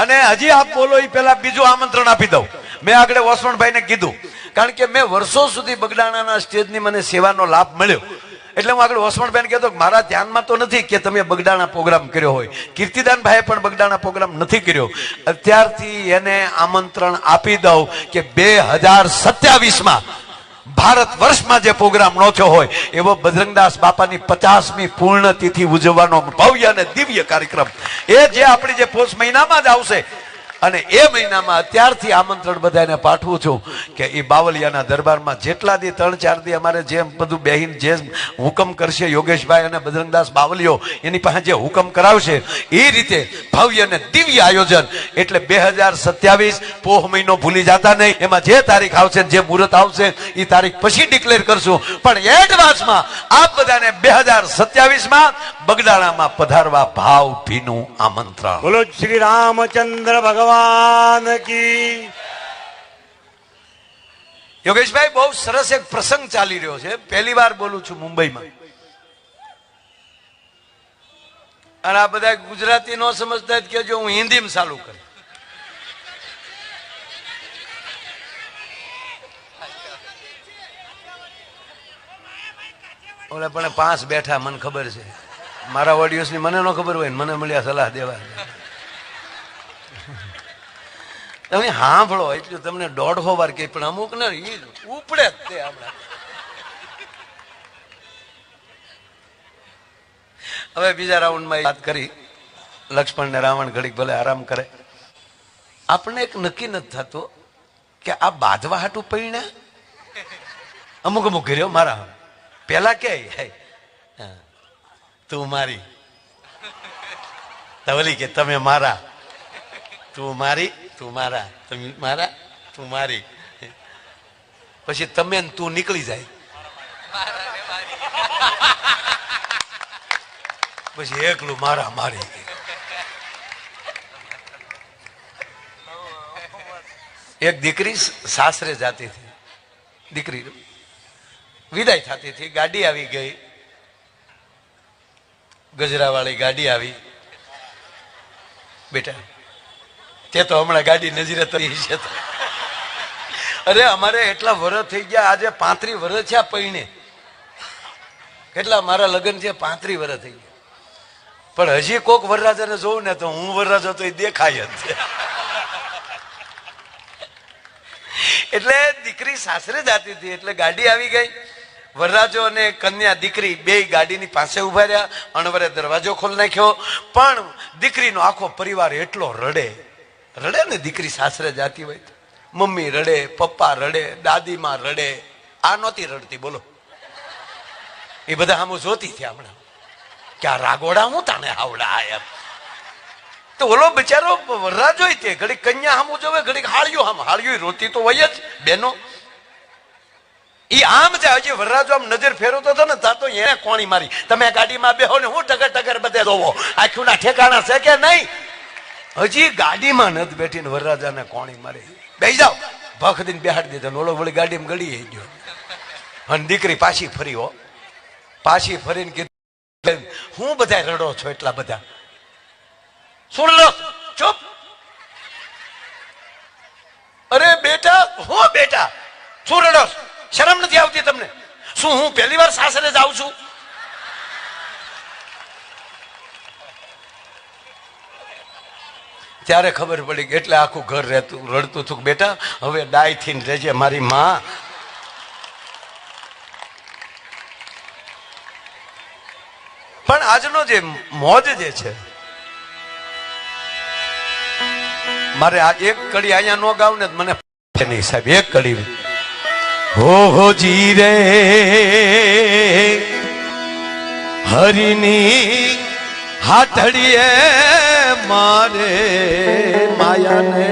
અને હજી આપ બોલો એ પેલા બીજું આમંત્રણ આપી દઉં. મેં આગળ વસવણભાઈને કીધું, કારણ કે મેં વર્ષો સુધી બગડાણાના સ્ટેજની મને સેવાનો લાભ મળ્યો, એટલે હું આગળ વસવણભાઈને કહેતો કે મારા ધ્યાનમાં તો નથી કે તમે બગડાણા પ્રોગ્રામ કર્યો હોય. કીર્તિદાનભાઈએ પણ બગડાણા પ્રોગ્રામ નથી કર્યો. અત્યારથી એને આમંત્રણ આપી દઉં કે 2027માં ભારત વર્ષમાં જે પ્રોગ્રામ નો થયો હોય એવો બજરંગદાસ બાપાની 50મી પૂર્ણતિથિ ઉજવવાનો ભવ્ય અને દિવ્ય કાર્યક્રમ એ જે આપણી જે પોષ મહિનામાં જ આવશે. અને એ મહિનામાં અત્યારથી આમંત્રણ બધાને પાઠવું છું કે એ બાવલિયાના દરબારમાં જેટલા દી 3-4 દી અમારે જેમ બધું બેહીન જે હુકમ કરશે યોગેશભાઈ અને બજરંગદાસ બાવલિયો એની પાસે જે હુકમ કરાવશે એ રીતે ભવ્ય અને દિવ્ય આયોજન. એટલે 2027 પોહ મહિનો ભૂલી જતા નહીં. એમાં જે તારીખ આવશે જે મુહૂર્ત આવશે એ તારીખ પછી ડિક્લેર કરશું. પણ એડવાન્સમાં આપ બધાને 2027માં બગડાણામાં પધારવા ભાવ ભીનું આમંત્રણ. બોલો શ્રી રામચંદ્ર ભગવાન કી. યોગેશભાઈ, બહુ સરસ એક પ્રસંગ ચાલી રહ્યો છે. પહેલી વાર બોલું છું મુંબઈમાં. અને આ બધા ગુજરાતી નો સમજતા કે જો હું હિન્દીમાં ચાલુ કરું. ઓલે પણ 5 બેઠા, મને ખબર છે. મારા ઓડિયન્સની મને ન ખબર હોય ને મને મળ્યા સલાહ દેવા. તમે સાંભળો એટલું તમને 150 વાર કે, પણ અમુક ને ઉપડે જ તે આપણા. હવે બીજા રાઉન્ડમાં વાત કરી, લક્ષ્મણ ને રાવણ ઘડીક ભલે આરામ કરે. આપણને એક નક્કી નથી થતો કે આ બાંધવા હાટું પૈણ્યા. અમુક અમુક કર્યો મારા પેલા કે તું મારી, તવલી કે તમે મારા, તું મારી તું મારા, તમે મારા તું મારી, પછી તમે તું નીકળી જાય, પછી એકલું મારા મારી. એક દીકરી સાસરે જાતી હતી, દીકરી વિદાય થતી હતી, ગાડી આવી ગઈ, ગજરાવાળી ગાડી આવી. બેટા તે તો હમણાં ગાડી નજરે તરી છે. અરે અમારે એટલા વર્ષ થઈ ગયા, આજે 35 વર્ષ છે આ પૈણે. કેટલા મારા લગ્ન છે 35 વર્ષ થઈ ગયા, પણ હજી કોક વરરાજાને જોઉં ને તો હું વરરાજો તો એ દેખાય જ છે. એટલે દીકરી સાસરે જાતી હતી એટલે ગાડી આવી ગઈ. વરરાજો અને કન્યા દીકરી બે ગાડીની પાસે ઉભા રહ્યા. અણવરે દરવાજો ખોલી નાખ્યો. પણ દીકરીનો આખો પરિવાર એટલો રડે ને, દીકરી સાસરે જાતી હોય, મમ્મી રડે, પપ્પા રડે, દાદીમાં રડે. આ નહોતી રડતી, બોલો. એ બધા આમ જોતી થયા હમણાં કે આ રાગોડા હું તાને આવડા એમ. તો ઓલો બિચારો વરરાજો તે ઘડીક કન્યા સામું જોવે, ઘડીક હાળ્યું આમ. હાળ્યું રોતી તો હોય જ બેનો. ઈ આમ છે. હજી વરરાજો આમ નજર ફેરવતો હતો ને તા તો એને કોણી મારી. તમે ગાડીમાં બેહો ને હું ટગર ટગર બધે જોવો, આખું ના ઠેકાણા છે કે નહીં. હજી ગાડીમાં નથી બેઠીને વરરાજાને કોણી મારી. બેસી જાઓ, ભખ દઈને બેહાડી દીધો. ઓલો વળી ગાડીમાં ગળી ગયો. અને દીકરી પાછી ફરી હો, પાછી ફરીને કીધું હું બધા રડો છો એટલા બધા? શું રડો? ચૂપ. અરે બેટા, હું બેટા શું રડો? શરમ નથી આવતી તમને? શું હું પહેલી વાર સાસરે જાઉં છું? ત્યારે ખબર પડી કે એટલે આખું ઘર રહેતું રડતું હતું. બેટા હવે ડાય થઈને રહેજે મારી માં. પણ આજનો જે મોજ જે છે, મારે આ એક કડી અહીંયા નો ગાવ ને મને નહીં સાહેબ. એક કડી હો જી રે હરિની હાથડીએ મારે માયાને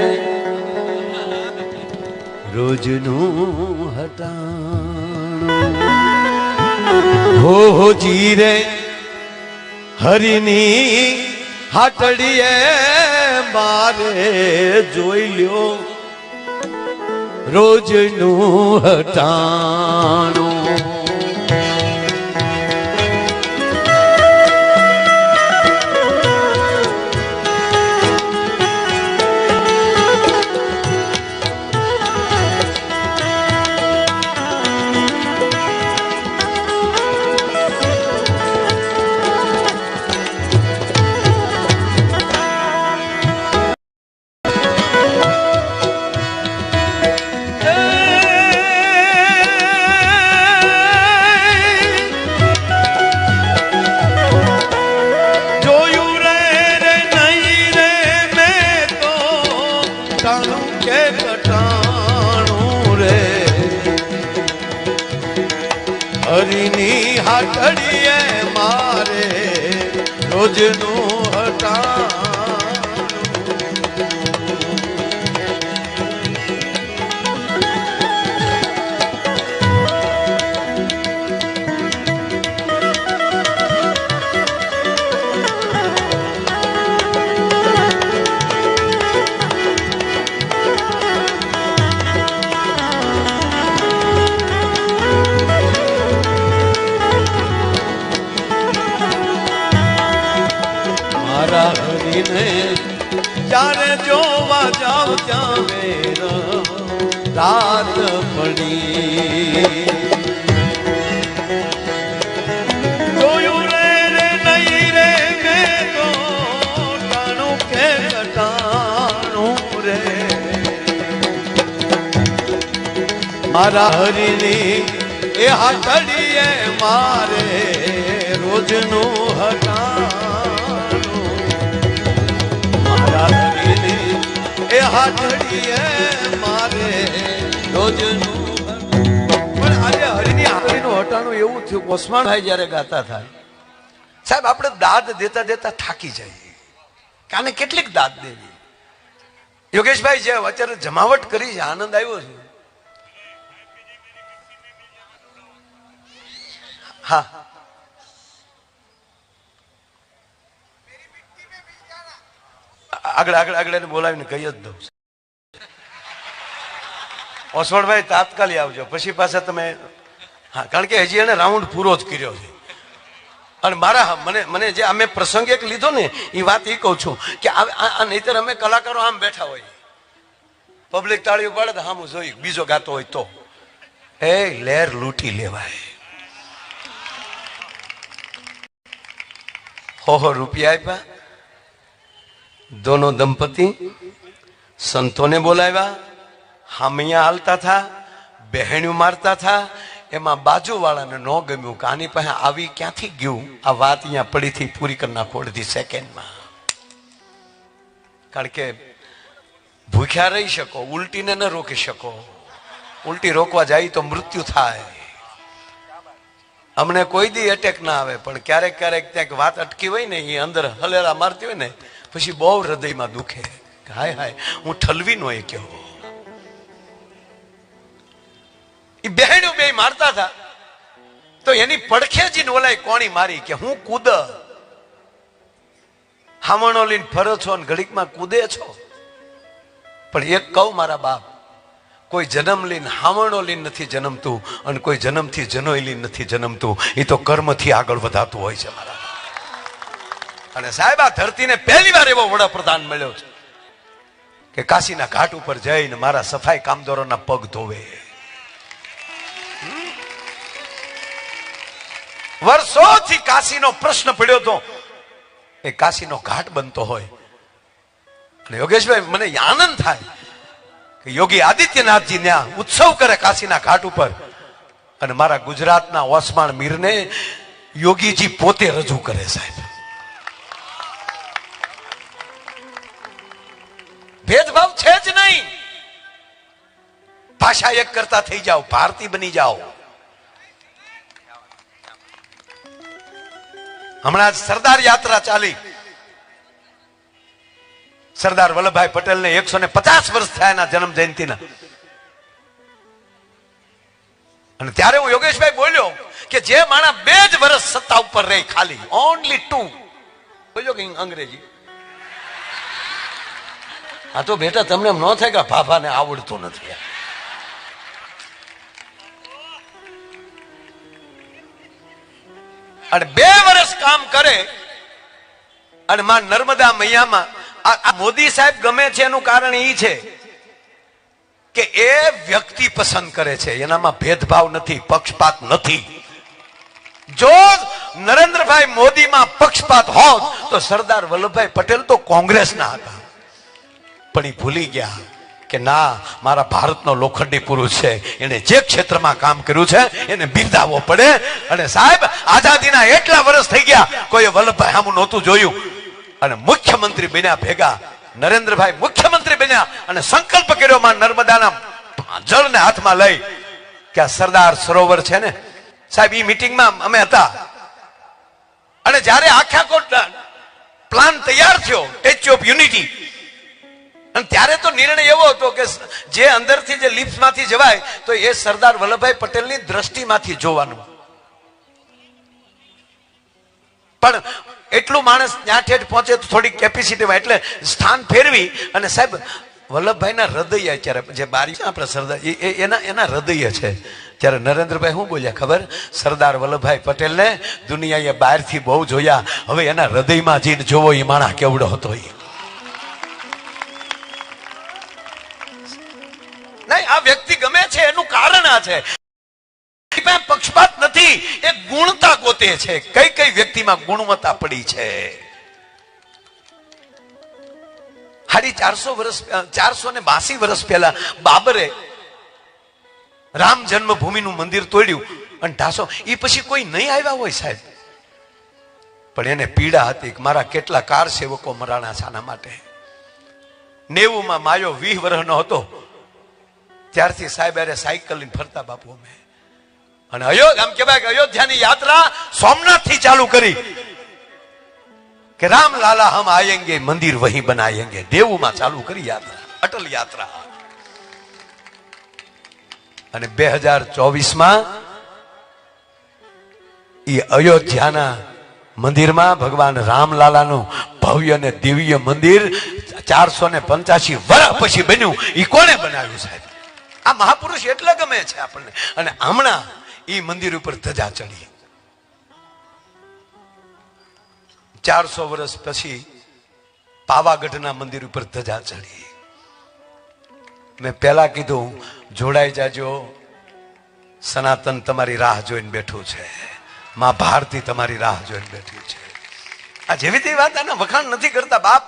રોજનું હટાણું. હો જી રે હરિની હાથડીએ મારે જોઈ લ્યો રોજનું હટાણું. ટાણું કે કટાણું રે હરિની હાટડીએ મારે રોજનું હટાણું જ્યારે જોવા જાવ ત્યાં રાત પડી જોયું રે નહીં રે મેં તો ટાણું કે કટાણું રે મારા હરિની એ હાથડીએ મારે રોજનું હટાણું એ હાથડીએ મારે રોજનું પણ આજે હરિની હાથડીનું હટાણું એવું થયું ઓસમાણભાઈ જ્યારે ગાતા થાય સાહેબ આપણે દાદ દેતા દેતા થાકી જઈએ કાને કેટલીક દાદ દેવી યોગેશભાઈ જે અત્યારે જમાવટ કરી છે આનંદ આવ્યો છે હા આગળ આગળ આગળ એને બોલાવીને કહી જ દઉં ઓસવણભાઈ તાત્કાલિક આવજો પછી પાછા તમે હા કારણ કે હજી એને રાઉન્ડ પૂરો જ કર્યો છે અને મારા મને જે અમે પ્રસંગ એક લીધો ને એ વાત એ કહું છું કે નહીતર અમે કલાકારો આમ બેઠા હોય પબ્લિક તાળીઓ પાડે તો આમ જોઈ બીજો ગાતો હોય તો એ લહેર લૂંટી લેવાય हो रुपया आप्या दोनों दंपति संतों ने बोलाव्या हामिया हालता था बहनियों मारता था एमा बाजू वाला ने नो गम्યું કે આની પાસે આવી ક્યાંથી ગયું આ વાત અહીંયા પડી થી પૂરી કરી નાખો અડધી સેકન્ડમાં કારણ કે ભૂખ્યા રહી શકો ઉલટીને ન રોકી શકો ઉલટી રોકવા જાય તો મૃત્યુ થાય અમને કોઈ દી એટેક ના આવે પણ ક્યારેક ક્યારેક ત્યાં વાત અટકી હોય ને એ અંદર હલેલા મારતી હોય ને પછી બહુ હૃદયમાં દુખે હાય હાય હું ઠલવી નો એ કહેવો એ બહેનો બે મારતા હતા તો એની પડખે જ ઓલાય કોણી મારી કે હું કૂદ હામણો લઈને ફરો છો અને ઘડીકમાં કૂદે છો પણ એક કહું મારા બાપ કોઈ જન્મ લઈને હામણો લઈને નથી જન્મતું અને કોઈ જન્મથી જનોઈ લઈને નથી જન્મતું એ તો કર્મથી આગળ વધાતું હોય છે મારા અને સાહેબ આ ધરતીને પહેલી વાર એવો વડાપ્રધાન મળ્યો છે કે કાશીના ઘાટ ઉપર જઈને મારા સફાઈ કામદારોના પગ ધોવે વર્ષોથી કાશીનો પ્રશ્ન પડ્યો હતો એ કાશીનો ઘાટ બનતો હોય અને યોગેશભાઈ મને આનંદ થાય કે યોગી આદિત્યનાથજી ત્યાં ઉત્સવ કરે કાશીના ઘાટ ઉપર અને મારા ગુજરાતના ઓસમાણ મીરને યોગીજી પોતે રજૂ કરે સાહેબ ભેદભાવ છે જ નહીં ભાષા એક કરતા થઈ જાઓ ભારતી બની જાઓ હમણાં સરદાર યાત્રા ચાલી સરદાર વલ્લભભાઈ પટેલ ને 150 વર્ષ થયા એના જન્મ જયંતિના અને ત્યારે હું યોગેશભાઈ બોલ્યો કે જે માણા 2 જ વર્ષ સત્તા ઉપર રહી ખાલી ઓનલી 2 બોલ્યો કે અંગ્રેજી આ તો બેટા તમને એમ ન થાય કે ભાભાને આવડતું નથી અને 2 વર્ષ કામ કરે અને માં નર્મદા મૈયામાં આ મોદી સાહેબ ગમે છે એનું કારણ એ છે કે એ વ્યક્તિ પસંદ કરે છે એનામાં ભેદભાવ નથી પક્ષપાત નથી જો નરેન્દ્રભાઈ મોદીમાં પક્ષપાત હોત તો સરદાર વલ્લભભાઈ પટેલ તો કોંગ્રેસના હતા પણ એ ભૂલી ગયા કે ના મારા ભારતનો લોખંડી પુરુષ છે એને જે ક્ષેત્રમાં કામ કર્યું છે એને બિરદાવવો પડે અને સાહેબ આઝાદીના એટલા વર્ષ થઈ ગયા કોઈ વલ્લભભાઈ સામું નહોતું જોયું અને મુખ્યમંત્રી બન્યા ભેગા નરેન્દ્રભાઈ મુખ્યમંત્રી બન્યા અને સંકલ્પ કર્યો માં નર્મદાના જળને હાથમાં લઈ કે આ સરદાર સરોવર છે ને સાહેબ, એ મીટિંગમાં અમે હતા અને જ્યારે આખા પ્લાન તૈયાર થયો સ્ટેચ્યુ ઓફ યુનિટી, અને ત્યારે તો નિર્ણય એવો હતો કે જે અંદરથી જે લિફ્ટમાંથી જવાય તો એ સરદાર વલ્લભભાઈ પટેલની દ્રષ્ટિમાંથી જોવાનું. પણ એટલું માણસ ત્યાં ઠેઠ પહોંચે તો થોડી કેપેસિટીમાં એટલે સ્થાન ફેરવી અને સાહેબ વલ્લભભાઈના હૃદય અત્યારે જે બારી છે આપણે સરદાર એના હૃદય છે. ત્યારે નરેન્દ્રભાઈ શું બોલ્યા ખબર? સરદાર વલ્લભભાઈ પટેલને દુનિયાએ બહારથી બહુ જોયા, હવે એના હૃદયમાં જઈને જોવો એ માણસ કેવડો હતો. એ નહીં, આ વ્યક્તિ ગમે છે એનું કારણ આ છે, પક્ષપાત નથી, એ ગુણતા ગોતે છે. કઈ કઈ વ્યક્તિમાં ગુણવત્તા પડી છે. 482 વર્ષ પહેલા બાબરે રામ જન્મભૂમિનું મંદિર તોડ્યું અને ઢાસો, એ પછી કોઈ નહીં આવ્યા હોય સાહેબ, પણ એને પીડા હતી કે મારા કેટલા કાર સેવકો મરાણા શાના માટે. 90 માયો 20 વર્ષનો હતો ત્યારથી સાહેબ અરે સાયકલ લઈને ફરતા બાપુ અમે. અને આમ કહેવાય કે અયોધ્યાની યાત્રા સોમનાથ થી ચાલુ કરી કે રામ લાલા હમ આયેંગે મંદિર વહી બનાયેંગે. દેવુમાં ચાલુ કરી યાત્રા, અટલ યાત્રા. અને 2024માં એ અયોધ્યાના મંદિરમાં ભગવાન રામલાલાનું ભવ્ય અને દિવ્ય મંદિર 485 વર્ષ પછી બન્યું. એ કોને બનાવ્યું સાહેબ? આ મહાપુરુષ એટલે ગમે છે આપણને. અને હમણાં એ મંદિર ઉપર ધજા ચડી. 400 વર્ષ પછી પાવાગઢના મંદિર ઉપર ધજા ચડી. મેં પહેલા કીધું જોડાઈ જાજો, સનાતન તમારી રાહ જોઈને બેઠું છે, માં ભારતી તમારી રાહ જોઈને બેઠી છે. આ જેવી તેવી વાત, આના વખાણ નથી કરતા બાપ,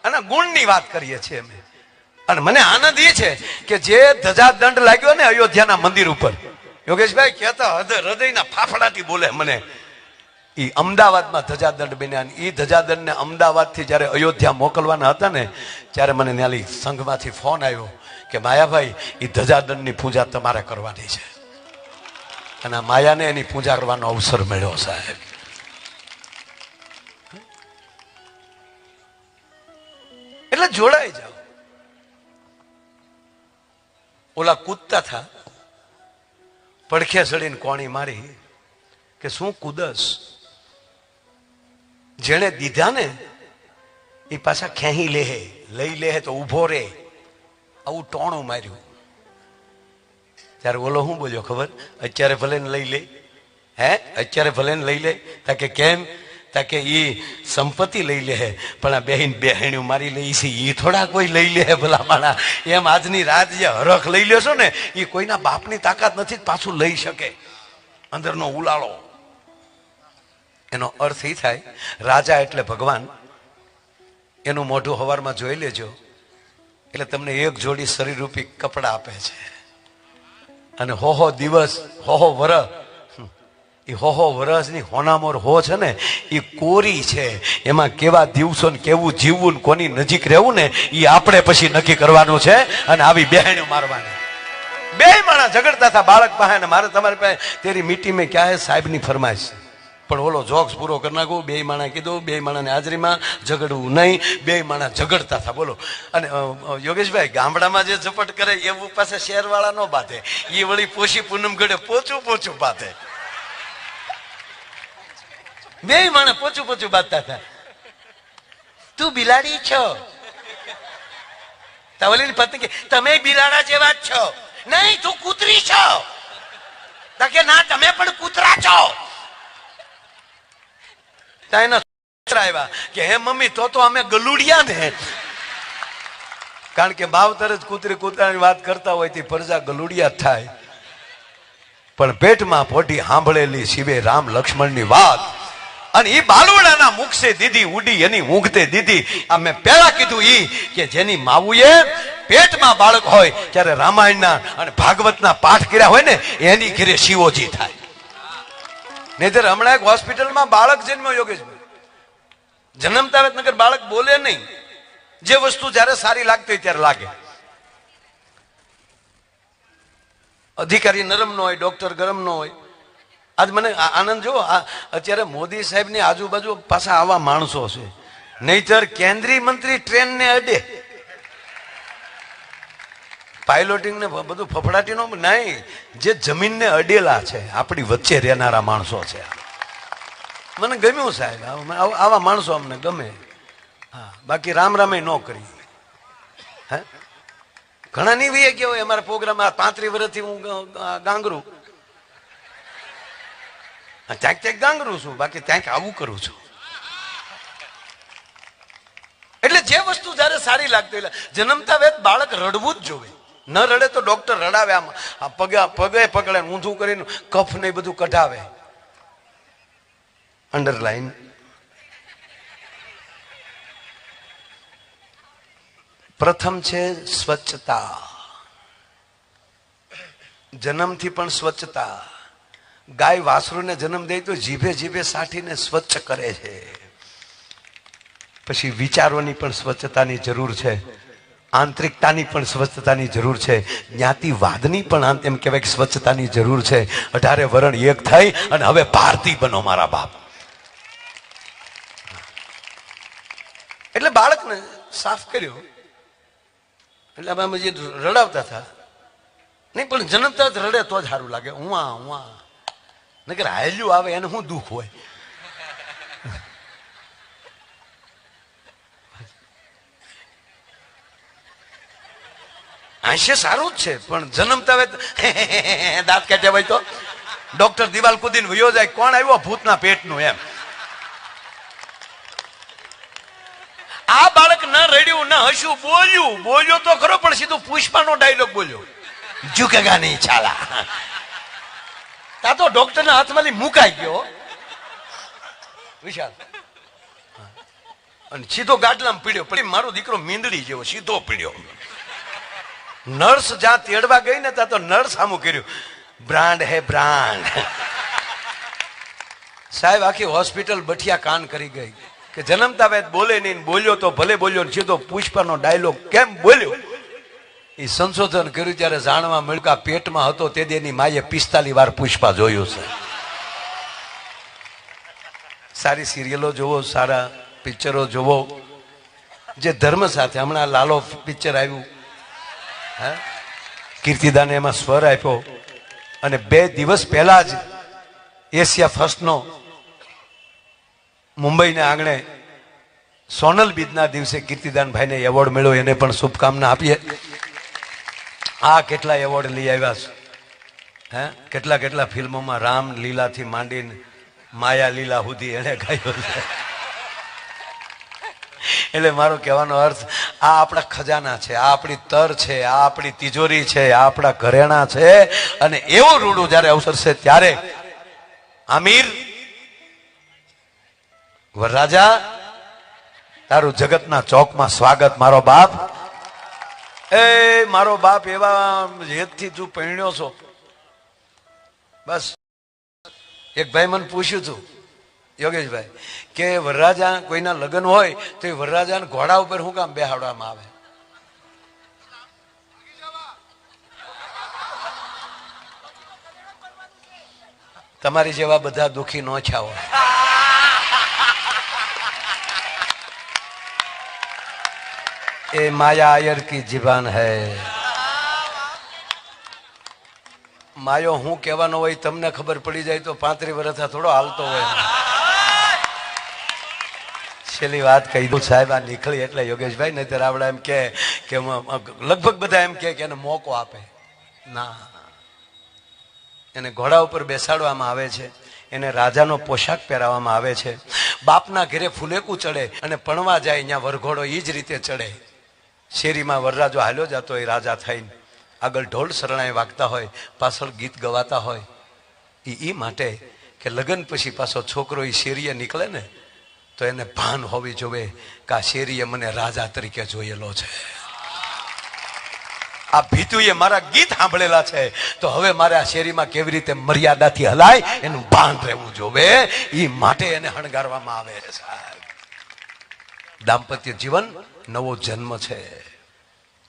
આના ગુણની વાત કરીએ છીએ અમે. અને મને આનંદ એ છે કે જે ધજા દંડ લાગ્યો ને અયોધ્યાના મંદિર ઉપર, યોગેશભાઈ કહેતા હૃદયના ફાફડાથી બોલે મને, એ અમદાવાદમાં ધજાદંડ બન્યા. એ ધજાદંડને અમદાવાદથી જ્યારે અયોધ્યા મોકલવાના હતા ને ત્યારે મને ન્યાલી સંઘમાંથી ફોન આવ્યો કે માયાભાઈ એ ધજાદંડની પૂજા તમારે કરવાની છે. અને આ માયાને એની પૂજા કરવાનો અવસર મળ્યો સાહેબ. એટલે જોડાઈ જાઓ. ઓલા કૂદતા થા, પડખે ચડીને કોણી મારી કે શું કુદસ. જેને દીધા ને એ પાછા ખેહી લે, લઈ લે તો ઉભો રે, આવું ટોણું માર્યું. ત્યારે ઓલો શું બોલ્યો ખબર? અત્યારે ભલે ને લઈ લે, અત્યારે ભલે ને લઈ લે. તાકે કેમ? તાકે એ સંપત્તિ લઈ લે, પણ આ બેહીન મારી લઈ છે એ થોડા કોઈ લઈ લે ભલા માણા. એમ આજની રાત જે હરખ લઈ લેશો ને એ કોઈના બાપની તાકાત નથી પાછું લઈ શકે. અંદરનો ઉલાળો. એનો અર્થ એ થાય રાજા એટલે ભગવાન. એનું મોઢું હવારમાં જોઈ લેજો એટલે તમને એક જોડી શરીરરૂપી કપડા આપે છે. અને હોહો દિવસ, હોહો વરસ, એ હોહો વરસની હોનામોર હો છે ને એ કોરી છે. એમાં કેવા દિવસો ને કેવું જીવવું ને કોની નજીક રહેવું ને એ આપણે પછી નક્કી કરવાનું છે. અને આવી બહેણો મારવાની. બે માણસ ઝઘડતા હતા બાળક પાસે, મારે તમારી પાસે તેરી મીટી મેં ક્યાં હે સાહેબની ફરમાઈશ. પણ ઓલો જોક્સ પૂરો કરી નાખું. બે માણા કીધું, બે માણાની હાજરીમાં ઝઘડવું નહીં. બે માણા ઝઘડતા હતા બોલો. અને યોગેશભાઈ ગામડામાં જે ઝપટ કરે એવું પાસે શહેરવાળા નો બાંધે. એ વળી પોષી પૂનમ ઘડે પોચું બાંધે. બે માણસ પોચું બાંધતા હતા. તું બિલાડી છો? તવલીની પત્ની કે તમે બિલાડા જેવા જ છો. નહીં, તું કૂતરી છો. કે ના, તમે પણ કૂતરા છો. કે હે મમ્મી તો અમે ગલુડિયા ને. કારણ કે માવતર જ કૂતરાની વાત કરતા હોય તે પ્રજા ગલુડિયા થાય. પણ પેટમાં પોટી સાંભળેલી શિવે રામ લક્ષ્મણની વાત અને એ બાલુડાના મુખ સે દીધી ઉડી એની ઊંઘતે દીધી. આ મેં પહેલા કીધું ઈ કે જેની માવુએ પેટમાં બાળક હોય ત્યારે રામાયણના અને ભાગવતના પાઠ કર્યા હોય ને એની ઘરે શિવોજી થાય. નહીતર હમણાં એક હોસ્પિટલમાં બાળક જન્મ્યો યોગેશભાઈ, જન્મતા નગર બાળક બોલે નહીં. જે વસ્તુ જ્યારે સારી લાગતી હોય ત્યારે લાગે. અધિકારી નરમ નો હોય, ડોક્ટર ગરમ નો હોય. આજ મને આનંદ જો અત્યારે મોદી સાહેબની આજુબાજુ પાછા આવા માણસો છે, નહીતર કેન્દ્રીય મંત્રી ટ્રેનને અડે, પાયલોટિંગ ને બધું ફફડાટી નો નહીં, જે જમીનને અડેલા છે આપણી વચ્ચે રહેનારા માણસો છે. મને ગમ્યું સાહેબ, આવા માણસો અમને ગમે. હા, બાકી રામ રામે ન કરી. હે, ઘણા નહીં વહી ગયા હોય અમારા પ્રોગ્રામ. 35 વર્ષથી હું ગાંગરું, ક્યાંક ક્યાંક ગાંગરું છું, બાકી ક્યાંક આવું કરું છું. એટલે જે વસ્તુ જયારે સારી લાગતી હોય, જન્મતા વેત બાળક રડવું જ જોવે. ન રડે તો ડોક્ટર રડાવે, આમ પગે પકડે, ઊંધું કરીને કફ ને બધું કઢાવે. અંડરલાઈન. પ્રથમ છે સ્વચ્છતા. જન્મથી પણ સ્વચ્છતા. ગાય વાસરુને જન્મ દે તો જીભે જીભે સાઠીને સ્વચ્છ કરે છે. પછી વિચારોની પણ સ્વચ્છતાની જરૂર છે, આંતરિકતાની પણ સ્વચ્છતાની જરૂર છે, જ્ઞાતિવાદની પણ એમ કહેવાય કે સ્વચ્છતાની જરૂર છે. 18 વરણ એક થઈ અને હવે ભારતીય બનો મારા બાપ. એટલે બાળકને સાફ કર્યો. એટલે અમે જે રડાવતા હતા નહીં, પણ જન્મતા જ રડે તો જ સારું લાગે. ઉવા નકર હાલ્યું આવે એને શું દુઃખ હોય. હાસ્ય સારું જ છે, પણ જન્મતા હોય દાંત કાઢ્યા હોય તો ડોક્ટર દિવાલ કૂદીને વયો જાય, કોણ આવ્યો ભૂતના પેટનું એમ. આ બાળક ન રડ્યું ન હસ્યું, બોલ્યો તો ખરો, પણ સીધું પુષ્પાનો ડાયલોગ બોલ્યો, ઝુકેગા નહીં ચાલા. તા તો ડોક્ટરના હાથમાંથી મુકાઈ ગયો વિશાલ, અને સીધો ગાડલામાં પીડ્યો. પછી મારો દીકરો મીંદડી જેવો સીધો પીડ્યો. નર્સ જ્યાં તેડવા ગઈ ને ત્યાં તો નર્સ સામું કર્યું, બ્રાન્ડ હે બ્રાન્ડ. સાહેબ આખી હોસ્પિટલ બઠિયા કાન કરી ગઈ કે જન્મતા વેત બોલે નહીં, બોલ્યો તો ભલે બોલ્યો, સીધો પુષ્પાનો ડાયલોગ કેમ બોલ્યો. એ સંશોધન કર્યું ત્યારે જાણવા મળ્યું કે પેટમાં હતો તે દેની માએ 45 વાર પુષ્પા જોયું છે. સારી સિરિયલો જોવો, સારા પિક્ચરો જોવો, જે ધર્મ સાથે. હમણાં લાલો પિક્ચર આવ્યું, કીર્તિદાને એમાં સ્વર આપ્યો, અને 2 દિવસ પહેલા જ એશિયા ફર્સ્ટનો મુંબઈના આંગણે સોનલ બીજના દિવસે કીર્તિદાન ભાઈને એવોર્ડ મળ્યો. એને પણ શુભકામના આપીએ. આ કેટલા એવોર્ડ લઈ આવ્યા છે, કેટલા ફિલ્મોમાં રામ લીલાથી માંડીને માયા લીલા સુધી એને ગાયો છે. એટલે મારો કહેવાનો અર્થ, આ આપણા ખજાના છે, આ આપણી તર છે, આ આપણી તિજોરી છે, આ આપણા ઘરેણા છે. અને એવું રૂડું જયારે અવસર છે ત્યારે આમિર વરરાજા, તારું જગતના ચોકમાં સ્વાગત મારો બાપ. એ મારો બાપ એવા હેતથી તું પરણ્યો છો. બસ એક ભાઈ મને પૂછ્યું હતું, યોગેશભાઈ, કે વરરાજા કોઈના લગ્ન હોય તો એ વરરાજાને ઘોડા ઉપર શું કામ બેહાડવામાં આવે? તમારી જેવા બધા દુખી નો છા હોય. એ માયા આયર કી જીબાન હૈ. માયો હું કહેવાનો હોય તમને ખબર પડી જાય તો 35 વર્ષ થોડો હાલતો હોય. છેલ્લી વાત કહી દઉં સાહેબ, આ નીકળી એટલે યોગેશભાઈ, નહીતર આપણે એમ કે લગભગ બધા એમ કે એને મોકો આપે ના. એને ઘોડા ઉપર બેસાડવામાં આવે છે, એને રાજાનો પોશાક પહેરાવવામાં આવે છે. બાપના ઘરે ફુલેકું ચડે અને પણવા જાય ત્યાં વરઘોડો એ જ રીતે ચડે. શેરીમાં વરરાજો હાલ્યો જતો હોય રાજા થઈને, આગળ ઢોલ શરણાઈ વાગતા હોય, પાછળ ગીત ગવાતા હોય. એ માટે કે લગ્ન પછી પાછો છોકરો એ શેરીએ નીકળે ને તો એને ભાન હોવી જોવે કે આ શેરીએ મને રાજા તરીકે જોયેલો છે, આ ભીતુએ મારા ગીત સાંભળેલા છે, તો હવે મારે આ શેરીમાં કેવી રીતે મર્યાદાથી હલાય એનું ભાન રહેવું જોવે. એ માટે એને હણગારવામાં આવે છે સાહેબ. દાંપત્ય જીવન નવો જન્મ છે,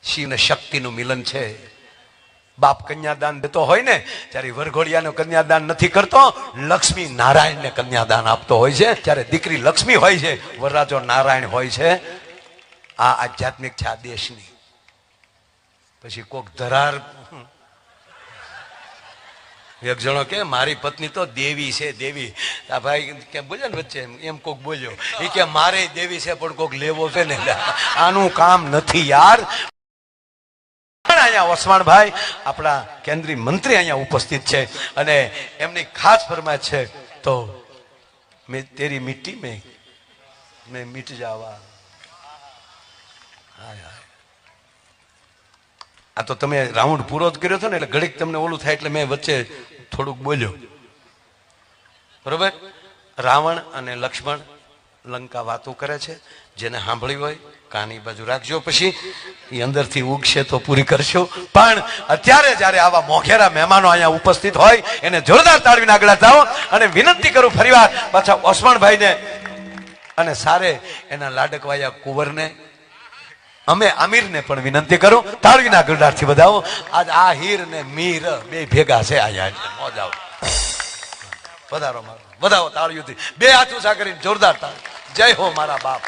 શિવ ને શક્તિનું મિલન છે. બાપ કન્યાદાન દેતો હોય ને ત્યારે વરઘોડિયાનો કન્યાદાન નથી કરતો, લક્ષ્મી નારાયણને કન્યાદાન આપતો હોય છે. ત્યારે દીકરી લક્ષ્મી હોય છે, વરરાજો નારાયણ હોય છે. આ આધ્યાત્મિક છે આ દેશની. પછી કોક ધરાર એક જણો કે મારી પત્ની તો દેવી છે, દેવી. આ ભાઈ કે બોલ્યો ને વચ્ચે એમ કોક બોલ્યો, એ કે મારે દેવી છે પણ કોક લેવો છે ને. આનું કામ નથી યાર. અહીંયા ઓસમાણભાઈ આપણા કેન્દ્રીય મંત્રી અહીંયા ઉપસ્થિત છે અને એમની ખાસ ફરમાઈશ છે, તો મેં તેરી મિટ્ટી મેં મિટ જાવા. આ તો તમે રાઉન્ડ પૂરો જ કર્યો હતો ને એટલે ઘડીક તમને ઓલું થાય એટલે મેં વચ્ચે થોડુંક બોલ્યો. બરોબર. રાવણ અને લક્ષ્મણ લંકા વાતો કરે છે, જેને સાંભળી હોય કાની બાજુ રાખજો, પછી એ અંદરથી ઉગશે તો પૂરી કરશો. પણ અત્યારે જયારે આવા મોઘેરા મહેમાનો અહીંયા ઉપસ્થિત હોય એને જોરદાર તાળીના આગળ જાઓ અને વિનંતી કરું ફરીવાર પાછા ઓસમાણભાઈને અને સારે એના લાડકવાયા કુંવરને, અમે આમિરને પણ વિનંતી કરું તાળીના ગરડાથી વધાવો. આજ આ હીર ને મીર બે ભેગા છે અહીંયા. મોજાઓ વધારો મારો વધાવો તાળીઓથી બે હાથ ઊંચા કરીને જોરદાર તાળી. જય હો મારા બાપ.